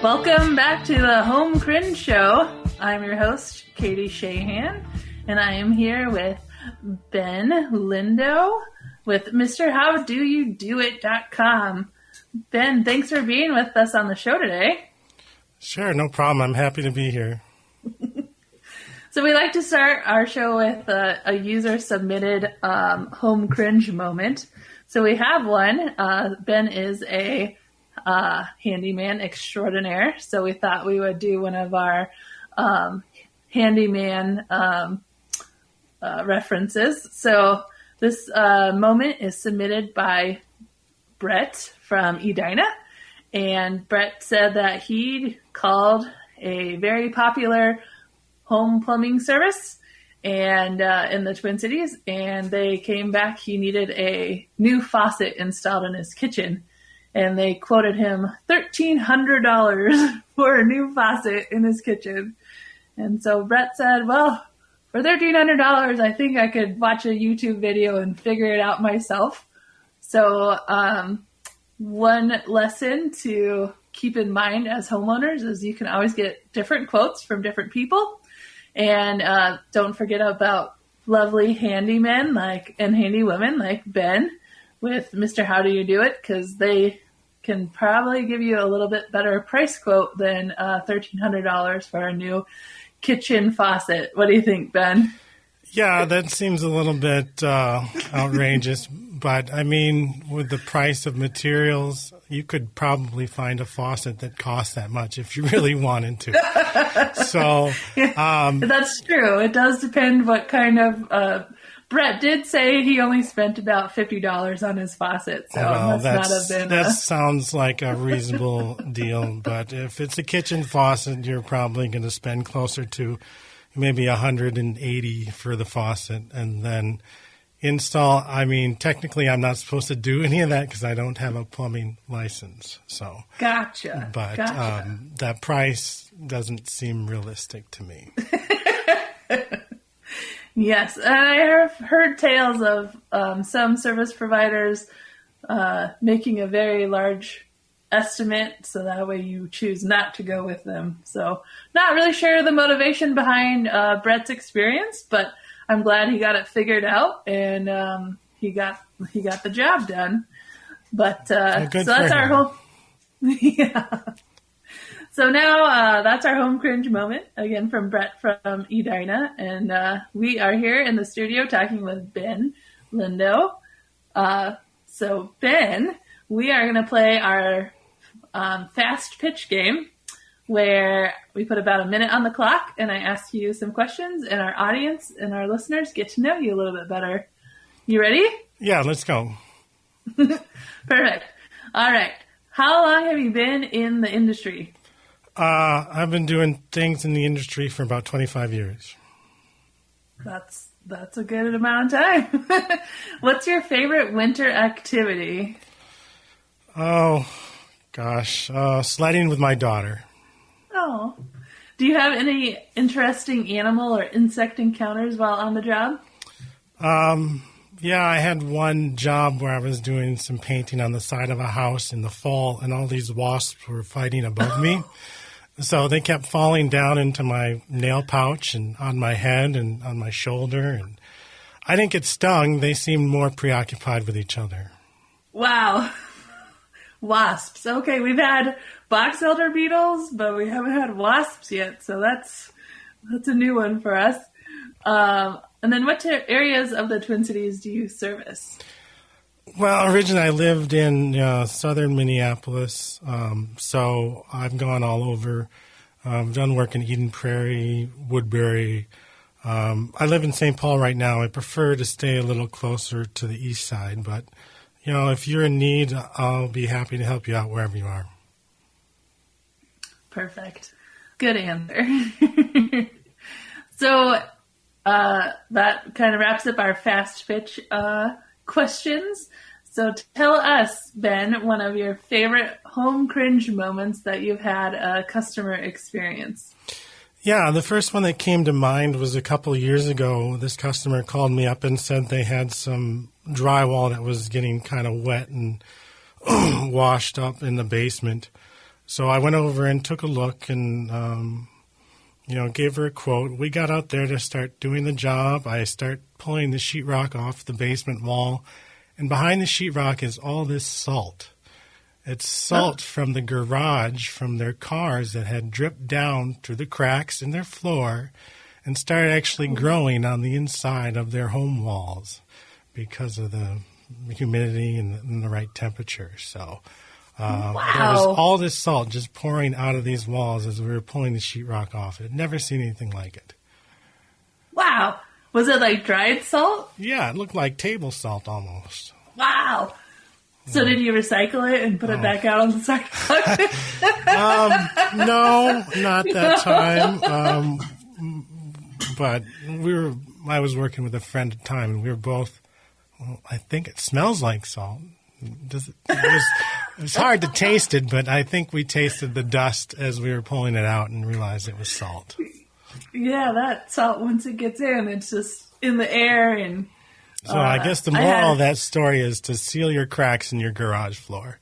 Welcome back to the Home Cringe Show. I'm your host, Katie Shahan, and I am here with Ben Lindow with MrHowDoYouDoIt.com. Ben, thanks for being with us on the show today. Sure, no problem. I'm happy to be here. So we like to start our show with a user-submitted home cringe moment. So we have one. Ben is a handyman extraordinaire, so we thought we would do one of our handyman references. So this moment is submitted by Brett from Edina, and Brett said that he called a very popular home plumbing service and in the Twin Cities, and they came back. He needed a new faucet installed in his kitchen, and they quoted him $1,300 for a new faucet in his kitchen. And so Brett said, well, for $1,300, I think I could watch a YouTube video and figure it out myself. So one lesson to keep in mind as homeowners is you can always get different quotes from different people. And don't forget about lovely handymen and handy women like Ben with Mr. How Do You Do It, because they can probably give you a little bit better price quote than $1,300 for a new kitchen faucet. What do you think, Ben? Yeah, that seems a little bit outrageous. But, I mean, with the price of materials, you could probably find a faucet that costs that much if you really wanted to. So, that's true. It does depend what kind of Brett did say he only spent about $50 on his faucet. So well, that sounds like a reasonable deal. But if it's a kitchen faucet, you're probably going to spend closer to maybe $180 for the faucet, and then install. I mean, technically, I'm not supposed to do any of that because I don't have a plumbing license. So gotcha. But that price doesn't seem realistic to me. Yes, and I have heard tales of some service providers making a very large estimate, so that way you choose not to go with them. So not really sure the motivation behind Brett's experience, but I'm glad he got it figured out and he got the job done. But so that's our home. Yeah. So now that's our home cringe moment, again from Brett from Edina. And we are here in the studio talking with Ben Lindow. So Ben, we are going to play our fast pitch game where we put about a minute on the clock and I ask you some questions and our audience and our listeners get to know you a little bit better. You ready? Yeah, let's go. Perfect. All right. How long have you been in the industry? I've been doing things in the industry for about 25 years. That's a good amount of time. What's your favorite winter activity? Oh, gosh. Sledding with my daughter. Oh. Do you have any interesting animal or insect encounters while on the job? Yeah, I had one job where I was doing some painting on the side of a house in the fall, and all these wasps were fighting above me. So they kept falling down into my nail pouch and on my head and on my shoulder. And I didn't get stung. They seemed more preoccupied with each other. Wow. Wasps. Okay, we've had box elder beetles, but we haven't had wasps yet. So that's a new one for us. And then what areas of the Twin Cities do you service? Well, originally I lived in southern Minneapolis, so I've gone all over. I've done work in Eden Prairie, Woodbury. I live in St. Paul right now. I prefer to stay a little closer to the east side, but if you're in need, I'll be happy to help you out wherever you are. Perfect. Good answer. So that kind of wraps up our fast pitch questions. So tell us, Ben, one of your favorite home cringe moments that you've had a customer experience. Yeah, the first one that came to mind was a couple of years ago. This customer called me up and said they had some drywall that was getting kind of wet and washed up in the basement. So I went over and took a look and, gave her a quote. We got out there to start doing the job. I start pulling the sheetrock off the basement wall. And behind the sheetrock is all this salt. It's salt from the garage, from their cars that had dripped down through the cracks in their floor and started actually growing on the inside of their home walls because of the humidity and the right temperature. So there was all this salt just pouring out of these walls as we were pulling the sheetrock off. I'd never seen anything like it. Wow. Was it like dried salt? Yeah, it looked like table salt almost. Wow. So did you recycle it and put it back out on the sidewalk? No, not that time. But I was working with a friend at the time, and we were both, I think it smells like salt. It was hard to taste it, but I think we tasted the dust as we were pulling it out and realized it was salt. Yeah, that salt, once it gets in, it's just in the air. And so I guess the moral of that story is to seal your cracks in your garage floor.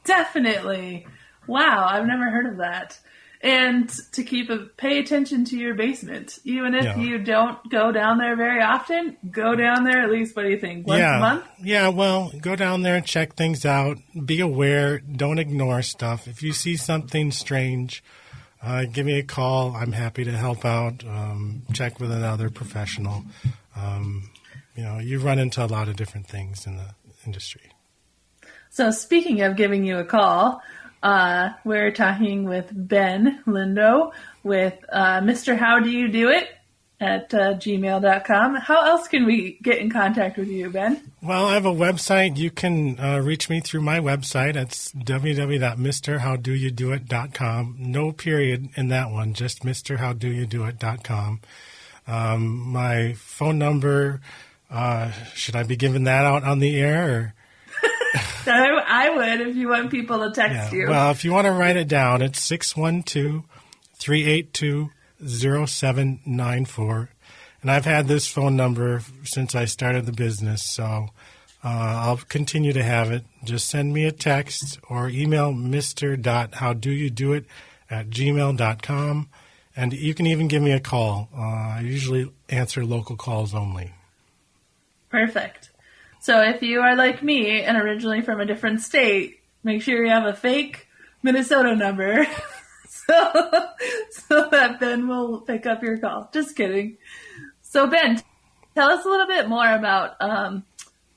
Definitely. Wow, I've never heard of that. And to pay attention to your basement. Even if you don't go down there very often, go down there at least, what do you think, once a month? Yeah, well, go down there and check things out. Be aware. Don't ignore stuff. If you see something strange, give me a call. I'm happy to help out. Check with another professional. You run into a lot of different things in the industry. So speaking of giving you a call, we're talking with Ben Lindow with Mr. How Do You Do It at gmail.com. How else can we get in contact with you, Ben? Well, I have a website. You can reach me through my website. It's www.mrhowdoyoudoit.com. No period in that one, just mrhowdoyoudoit.com. My phone number, should I be giving that out on the air? Or? I would if you want people to text you. Well, if you want to write it down, it's 612-382-0794. And I've had this phone number since I started the business, so I'll continue to have it. Just send me a text or email mr.howdoyoudoit@gmail.com. And you can even give me a call. I usually answer local calls only. Perfect. So if you are like me and originally from a different state, make sure you have a fake Minnesota number so that Ben will pick up your call. Just kidding. So Ben, tell us a little bit more about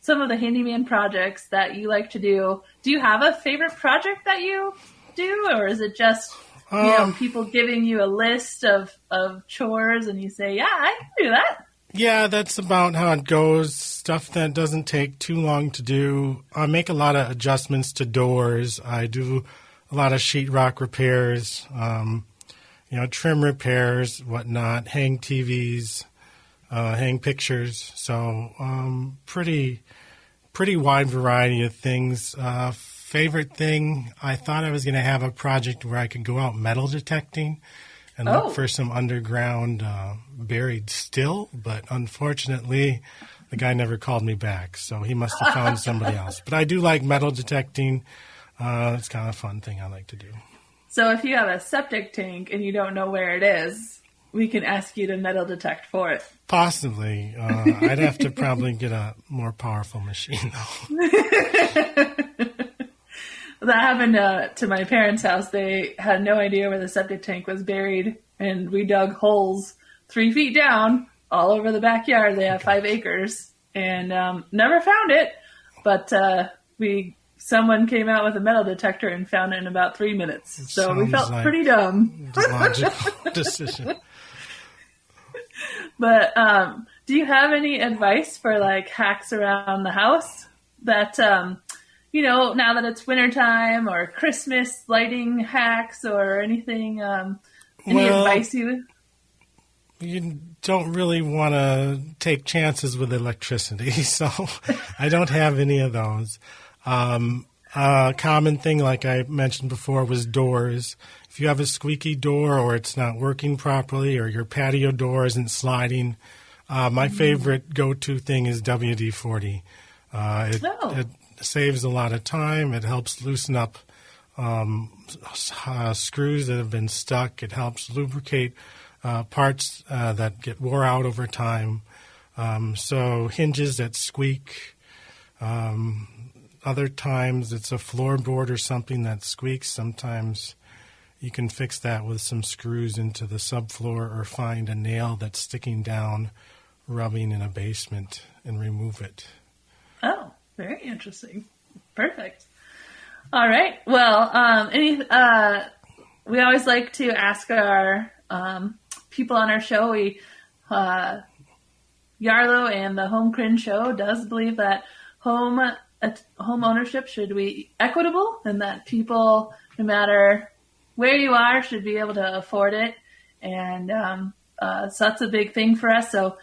some of the handyman projects that you like to do. Do you have a favorite project that you do, or is it just people giving you a list of chores and you say, yeah, I can do that? Yeah, that's about how it goes. Stuff that doesn't take too long to do. I make a lot of adjustments to doors. I do a lot of sheetrock repairs, trim repairs, whatnot, hang TVs, hang pictures. So pretty wide variety of things. Favorite thing, I thought I was going to have a project where I could go out metal detecting and look for some underground buried still, but unfortunately, the guy never called me back, so he must have found somebody else. But I do like metal detecting. It's kind of a fun thing I like to do. So if you have a septic tank and you don't know where it is, we can ask you to metal detect for it. Possibly. I'd have to probably get a more powerful machine, though. That happened to my parents' house. They had no idea where the septic tank was buried, and we dug holes 3 feet down all over the backyard. They have 5 acres, and never found it. But someone came out with a metal detector and found it in about 3 minutes. So we felt like pretty dumb. Logical decision. But do you have any advice for like hacks around the house that now that it's wintertime, or Christmas lighting hacks or anything, any advice you don't really want to take chances with electricity, so I don't have any of those. A common thing, like I mentioned before, was doors. If you have a squeaky door or it's not working properly or your patio door isn't sliding, my favorite go-to thing is WD-40. It saves a lot of time. It helps loosen up screws that have been stuck. It helps lubricate parts that get wore out over time. So hinges that squeak. Other times it's a floorboard or something that squeaks. Sometimes you can fix that with some screws into the subfloor or find a nail that's sticking down, rubbing in a basement, and remove it. Oh, very interesting. Perfect. All right. Well, we always like to ask our people on our show. Yarlow and the Home Cringe Show does believe that home ownership should be equitable, and that people, no matter where you are, should be able to afford it. And so that's a big thing for us. So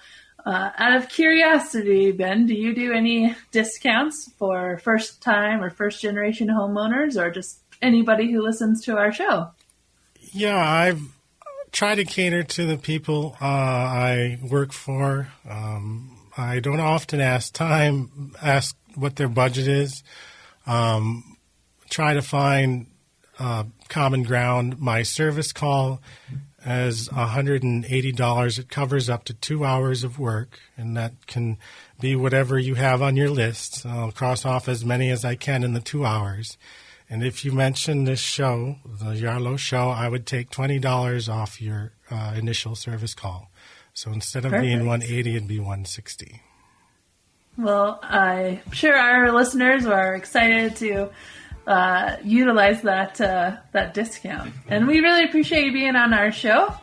out of curiosity, Ben, do you do any discounts for first-time or first-generation homeowners, or just anybody who listens to our show? Yeah, I've tried to cater to the people I work for. I don't often ask what their budget is. Try to find common ground. My service call is $180. It covers up to 2 hours of work, and that can be whatever you have on your list. I'll cross off as many as I can in the 2 hours. And if you mention this show, the Yarlow Show, I would take $20 off your initial service call. So instead of being $180, it'd be $160. Well, I'm sure our listeners are excited to utilize that discount. And we really appreciate you being on our show.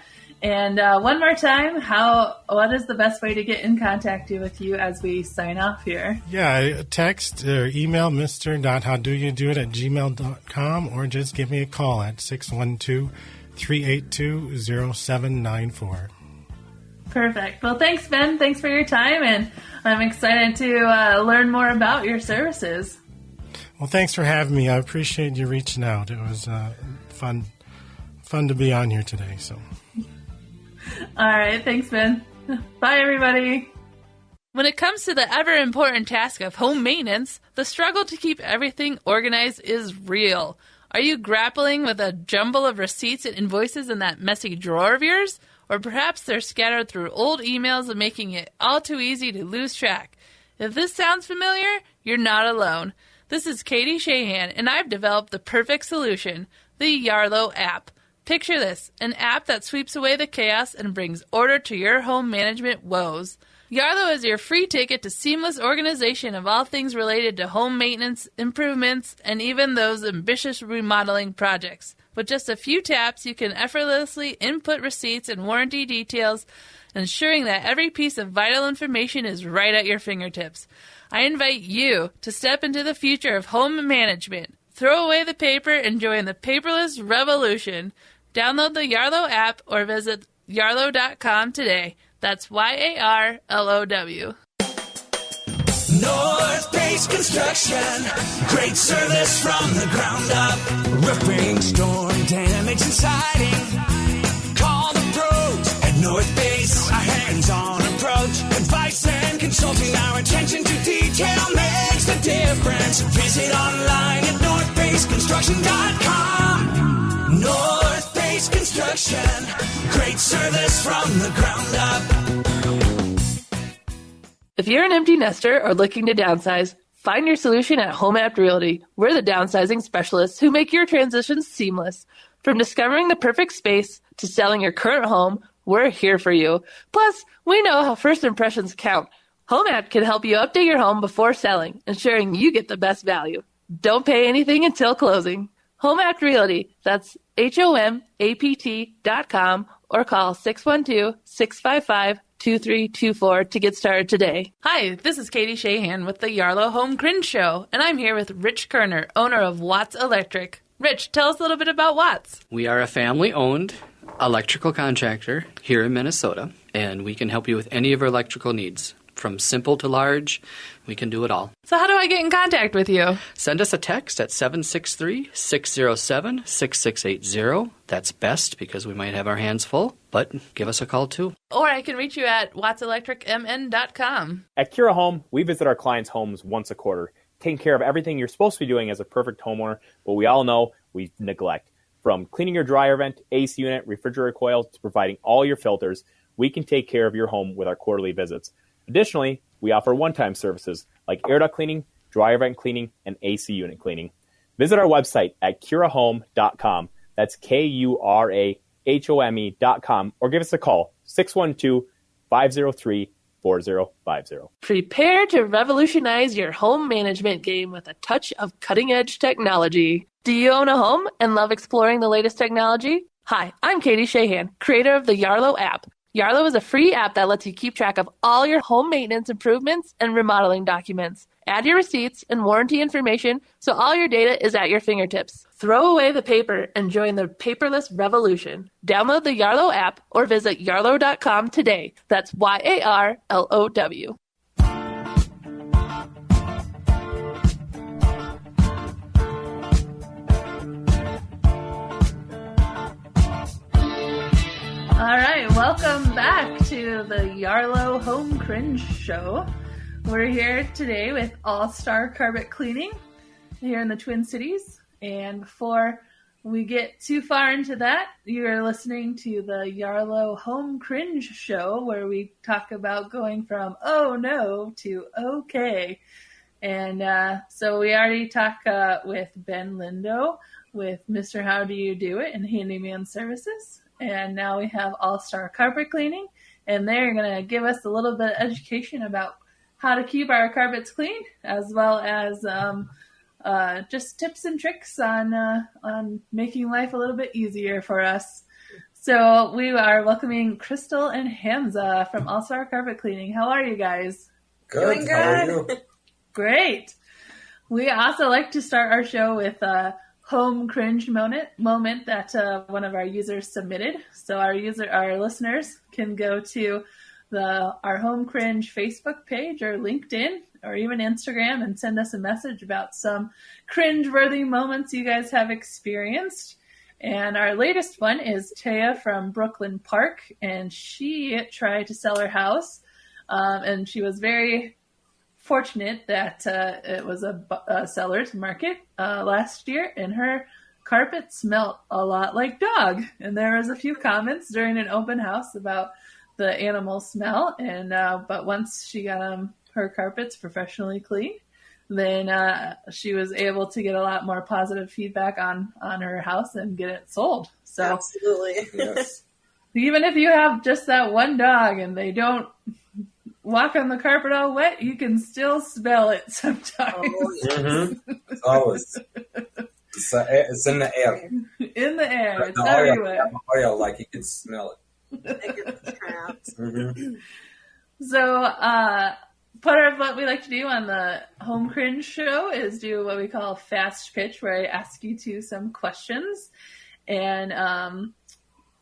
And one more time, what is the best way to get in contact with you as we sign off here? Yeah, text or email mr.howdoyoudit@gmail.com, or just give me a call at 612-382-0794. Perfect. Well, thanks, Ben. Thanks for your time, and I'm excited to learn more about your services. Well, thanks for having me. I appreciate you reaching out. It was fun to be on here today. So, all right. Thanks, Ben. Bye, everybody. When it comes to the ever-important task of home maintenance, the struggle to keep everything organized is real. Are you grappling with a jumble of receipts and invoices in that messy drawer of yours? Or perhaps they're scattered through old emails and making it all too easy to lose track. If this sounds familiar, you're not alone. This is Katie Shahan, and I've developed the perfect solution, the Yarlow app. Picture this, an app that sweeps away the chaos and brings order to your home management woes. Yarlow is your free ticket to seamless organization of all things related to home maintenance, improvements, and even those ambitious remodeling projects. With just a few taps, you can effortlessly input receipts and warranty details, ensuring that every piece of vital information is right at your fingertips. I invite you to step into the future of home management. Throw away the paper and join the paperless revolution. Download the Yarlow app or visit yarlow.com today. That's YARLOW. North Base Construction, great service from the ground up. Roofing, storm damage and siding. Call the pros at North Base. Our hands-on approach, advice and consulting. Our attention to detail makes the difference. Visit online at northbaseconstruction.com. North Base Construction, great service from the ground up. If you're an empty nester or looking to downsize, find your solution at Home App Realty. We're the downsizing specialists who make your transitions seamless. From discovering the perfect space to selling your current home, we're here for you. Plus, we know how first impressions count. Home App can help you update your home before selling, ensuring you get the best value. Don't pay anything until closing. Home App Realty, that's HOMAPT.com, or call 612-655-2324 to get started today. Hi, this is Katie Shahan with the Yarlow Home Cringe Show, and I'm here with Rich Kerner, owner of Watts Electric. Rich, tell us a little bit about Watts. We are a family-owned electrical contractor here in Minnesota, and we can help you with any of your electrical needs. From simple to large, we can do it all. So how do I get in contact with you? Send us a text at 763-607-6680. That's best because we might have our hands full, but give us a call too. Or I can reach you at wattselectricmn.com. At Cura Home, we visit our clients' homes once a quarter, taking care of everything you're supposed to be doing as a perfect homeowner, but we all know we neglect. From cleaning your dryer vent, AC unit, refrigerator coil, to providing all your filters, we can take care of your home with our quarterly visits. Additionally, we offer one-time services like air duct cleaning, dryer vent cleaning, and AC unit cleaning. Visit our website at curahome.com. That's KURAHOME.com, or give us a call, 612-503-4050. Prepare to revolutionize your home management game with a touch of cutting-edge technology. Do you own a home and love exploring the latest technology? Hi, I'm Katie Shahan, creator of the Yarlow app. Yarlow is a free app that lets you keep track of all your home maintenance improvements and remodeling documents. Add your receipts and warranty information so all your data is at your fingertips. Throw away the paper and join the paperless revolution. Download the Yarlow app or visit yarlow.com today. That's YARLOW. All right, welcome back to the Yarlow Home Cringe Show. We're here today with All-Star Carpet Cleaning here in the Twin Cities. And before we get too far into that, you're listening to the Yarlow Home Cringe Show, where we talk about going from oh no to okay. And so we already talked with Ben Lindow with Mr. How Do You Do It and Handyman Services. And now we have All-Star Carpet Cleaning, and they're going to give us a little bit of education about how to keep our carpets clean, as well as just tips and tricks on making life a little bit easier for us. So we are welcoming Crystal and Hamza from All-Star Carpet Cleaning. How are you guys? Good. Doing How are good. you? Great. We also like to start our show with a home cringe moment that one of our users submitted. So our listeners can go to our Home Cringe Facebook page or LinkedIn or even Instagram and send us a message about some cringe-worthy moments you guys have experienced. And our latest one is Taya from Brooklyn Park, and she tried to sell her house, and she was very fortunate that it was a seller's market last year, and her carpet smelled a lot like dog. And there was a few comments during an open house about the animal smell, and but once she got her carpets professionally cleaned, then she was able to get a lot more positive feedback on her house and get it sold. So Absolutely. Yes. even if you have just that one dog and they don't walk on the carpet all wet, you can still smell it sometimes. Oh, yes. Mm-hmm. It's always. It's in the air. In the air, it's The everywhere. oil, like you can smell it. It gets trapped. Mm-hmm. So, part of what we like to do on the Home Cringe Show is do what we call fast pitch, where I ask you some questions, and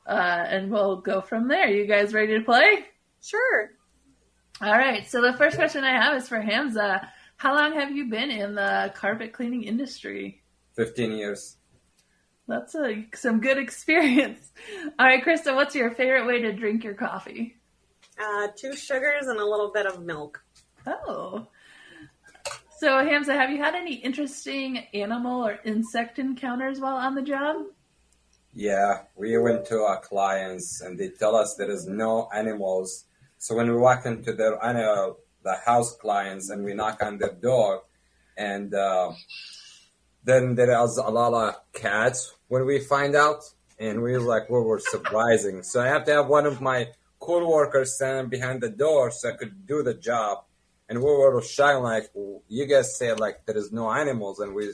we'll go from there. You guys ready to play? Sure. All right. So the first question I have is for Hamza. How long have you been in the carpet cleaning industry? 15 years. That's some good experience. All right, Krista, what's your favorite way to drink your coffee? 2 sugars and a little bit of milk. Oh. So, Hamza, have you had any interesting animal or insect encounters while on the job? Yeah, we went to our clients and they tell us there is no animals. So when we walk into the house clients and we knock on their door, and then there is a lot of cats when we find out, and we were surprising. So I have to have one of my co-workers standing behind the door so I could do the job. And we were shocked, like, you guys said, like, there is no animals, and They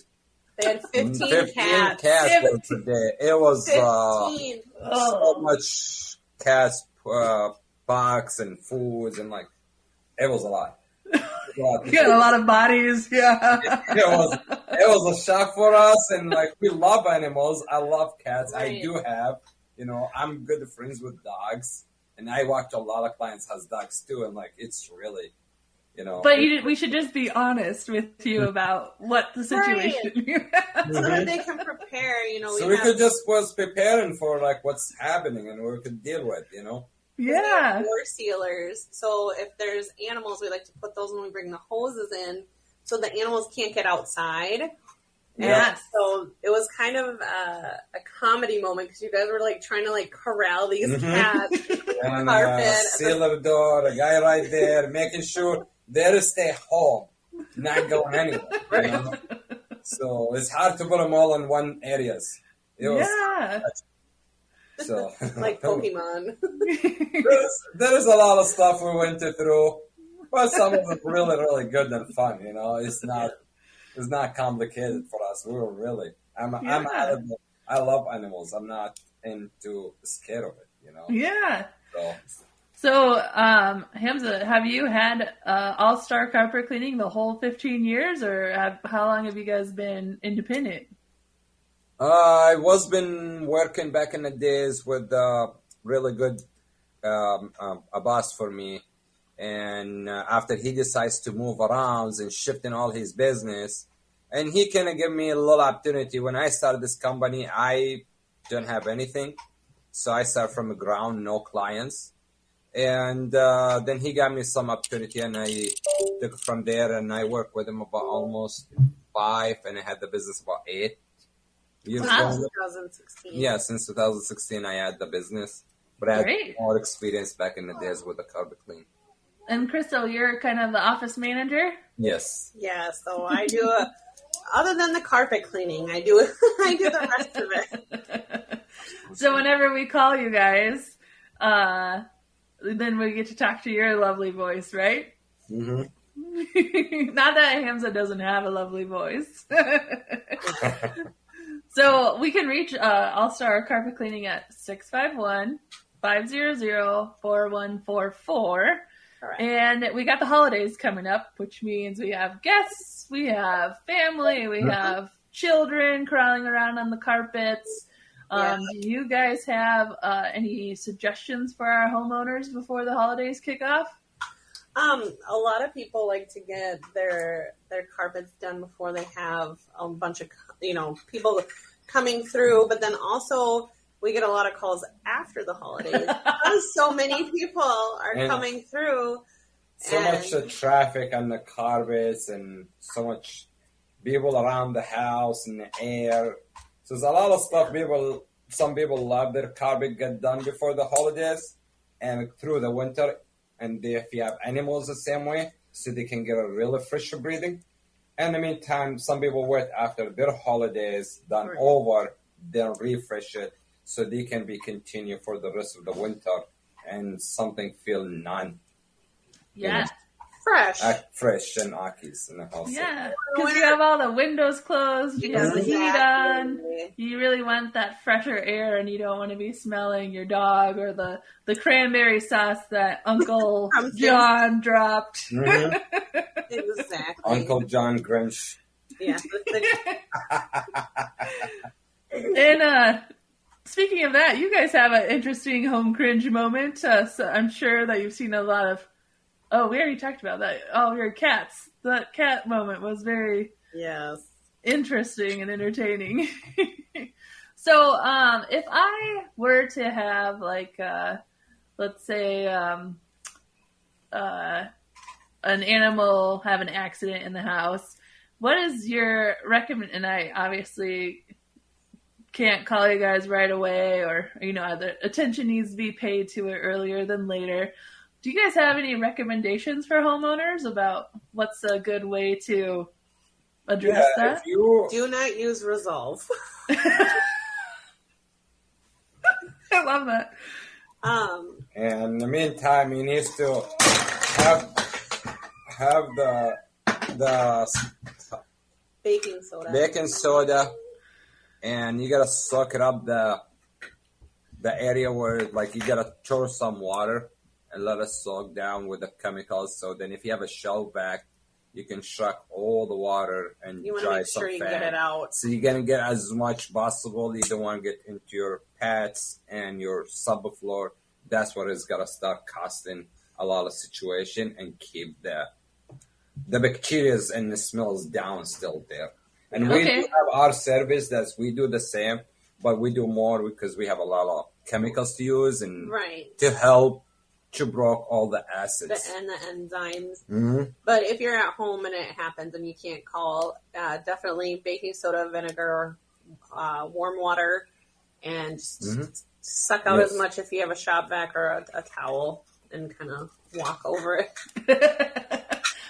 had 15 cats. cats per day. It was 15. so much cats, box and foods, and like, it was a lot. You got a lot of bodies, yeah. It was a shock for us, and like, we love animals. I love cats. Right. I do have, I'm good friends with dogs, and I watch a lot of clients has dogs too, and like, it's really, But we should just be honest with you about what the situation you have. So that they can prepare, So we could just was preparing for like what's happening, and we could deal with, Yeah. Floor sealers. So if there's animals, we like to put those when we bring the hoses in, so the animals can't get outside. Yes. So it was kind of a comedy moment because you guys were like trying to like corral these cats. And Carpet. seal the door, a guy right there, making sure they stay home, not going anywhere. You know? So it's hard to put them all in one areas. It was, so Like Pokemon. there is a lot of stuff we went through, but some of it really, really good and fun. You know, it's not complicated for us. We were really. I'm animal. I love animals. I'm not scared of it. You know. Yeah. So Hamza, have you had all-star carpet cleaning the whole 15 years, or how long have you guys been independent? I was been working back in the days with really good a boss for me, and after he decides to move around and shifting all his business, and he kind of gave me a little opportunity. When I started this company, I didn't have anything, so I started from the ground, no clients. And then he got me some opportunity, and I took it from there, and I worked with him about almost 5, and I had the business about 8 years Wow. ago. 2016. Yeah, since 2016, I had the business, but I had more experience back in the days with the carpet clean. And Crystal, you're kind of the office manager? Yes. Yeah, so I do other than the carpet cleaning, I do the rest of it. So whenever we call you guys, then we get to talk to your lovely voice, right? Mm-hmm. Not that Hamza doesn't have a lovely voice. So we can reach All-Star Carpet Cleaning at 651-500-4144. Correct. And we got the holidays coming up, which means we have guests, we have family, we have children crawling around on the carpets. Do you guys have any suggestions for our homeowners before the holidays kick off? A lot of people like to get their carpets done before they have a bunch of people coming through, but then also we get a lot of calls after the holidays because so many people are coming through. So much traffic on the carpets and so much people around the house and the air. So there's a lot of stuff some people love their carpet get done before the holidays and through the winter. And if you have animals the same way, so they can get a really fresh breathing. In the meantime, some people wait after their holidays done over, then refresh it so they can be continue for the rest of the winter and something feel fresh and Aki's in the house. Yeah, because you have all the windows closed, you have the heat on, you really want that fresher air, and you don't want to be smelling your dog or the cranberry sauce that Uncle John dropped. Mm-hmm. Exactly. Uncle John Grinch. Yeah. And speaking of that, you guys have an interesting home cringe moment. So I'm sure that you've seen a lot of. Oh, we already talked about that. Oh, your cats. That cat moment was very interesting and entertaining. So, if I were to have let's say, an animal have an accident in the house, what is your recommend? And I obviously can't call you guys right away, or the attention needs to be paid to it earlier than later. Do you guys have any recommendations for homeowners about what's a good way to address that? Do not use Resolve. I love that. And in the meantime, you need to have the baking soda, and you gotta soak it up the area where you gotta throw some water and let it soak down with the chemicals. So then if you have a shelf vac, you can suck all the water and dry some sure you fan. get it out. So you're going to get as much possible. You don't want to get into your pads and your subfloor. That's what it's got to start costing a lot of situation and keep the bacteria and the smells down still there. And we do have our service that we do the same, but we do more because we have a lot of chemicals to use and to help to broke all the acids. And the enzymes. Mm-hmm. But if you're at home and it happens and you can't call, definitely baking soda, vinegar, warm water, and just suck out as much if you have a shop vac or a towel and kind of walk over it.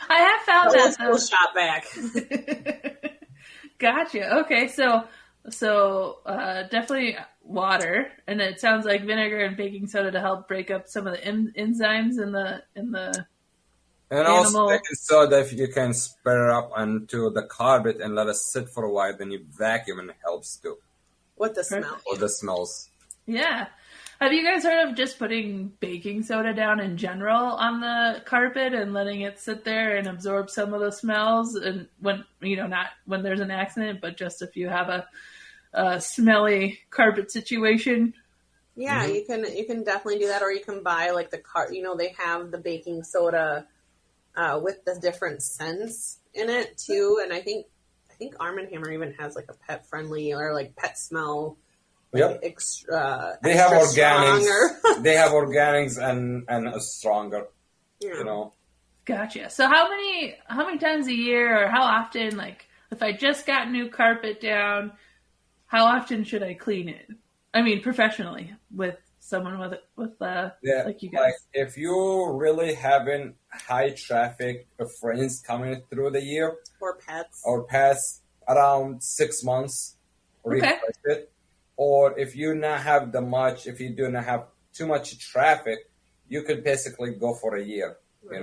I have found that though. Shop vac. Gotcha. Okay, so definitely water, and it sounds like vinegar and baking soda to help break up some of the enzymes in the and animal. Also baking soda, if you can spread it up onto the carpet and let it sit for a while, then you vacuum and it helps too. With the smell. Or the smells. Yeah. Have you guys heard of just putting baking soda down in general on the carpet and letting it sit there and absorb some of the smells? And when, not when there's an accident, but just if you have a smelly carpet situation. Yeah, you can definitely do that, or you can buy like they have the baking soda with the different scents in it too. And I think Arm & Hammer even has like a pet friendly or like pet smell. Yep. They have organics. They have organics and a stronger. Yeah. Gotcha. So how many times a year, or how often? Like, if I just got new carpet down, how often should I clean it? I mean, professionally with someone with like you guys. Like if you really having high traffic of friends coming through the year, or pets around 6 months, refresh it. Or if you not have if you do not have too much traffic, you could basically go for a year. Right.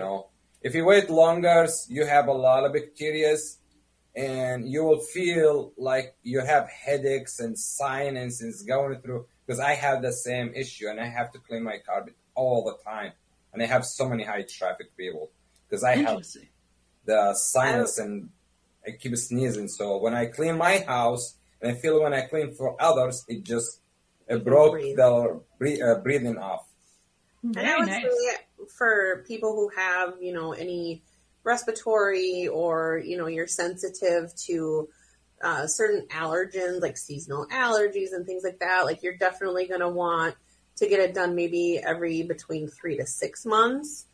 If you wait longer, you have a lot of bacteria, and you will feel like you have headaches and sinuses going through. Because I have the same issue, and I have to clean my carpet all the time, and I have so many high traffic people because I have the sinus and I keep sneezing. So when I clean my house. And I feel when I clean for others, it broke the breathing off. And I would say for people who have, any respiratory or, you're sensitive to certain allergens, like seasonal allergies and things like that, like you're definitely going to want to get it done maybe every between 3 to 6 months,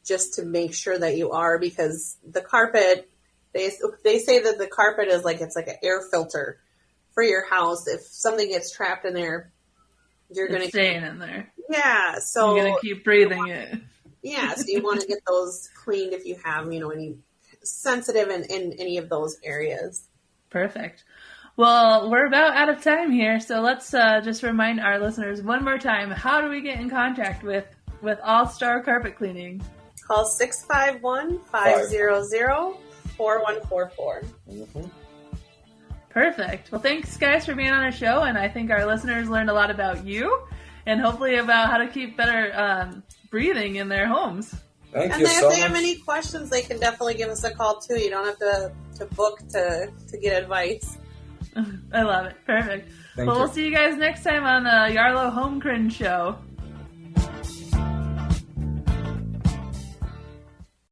just to make sure that you are, because the carpet, they say that the carpet is it's like an air filter for your house. If something gets trapped in there, you're going to staying in there. Yeah, so you're going to keep breathing it. Yeah, so you want to get those cleaned if you have, any sensitive in any of those areas. Perfect. Well, we're about out of time here, so let's just remind our listeners one more time. How do we get in contact with All-Star Carpet Cleaning? Call 651-500-4144. Perfect. Well, thanks, guys, for being on our show, and I think our listeners learned a lot about you and hopefully about how to keep better breathing in their homes. Thank you so much. If they have any questions, they can definitely give us a call, too. You don't have to book to get advice. I love it. Perfect. Thank you. We'll see you guys next time on the Yarlow Home Cringe Show.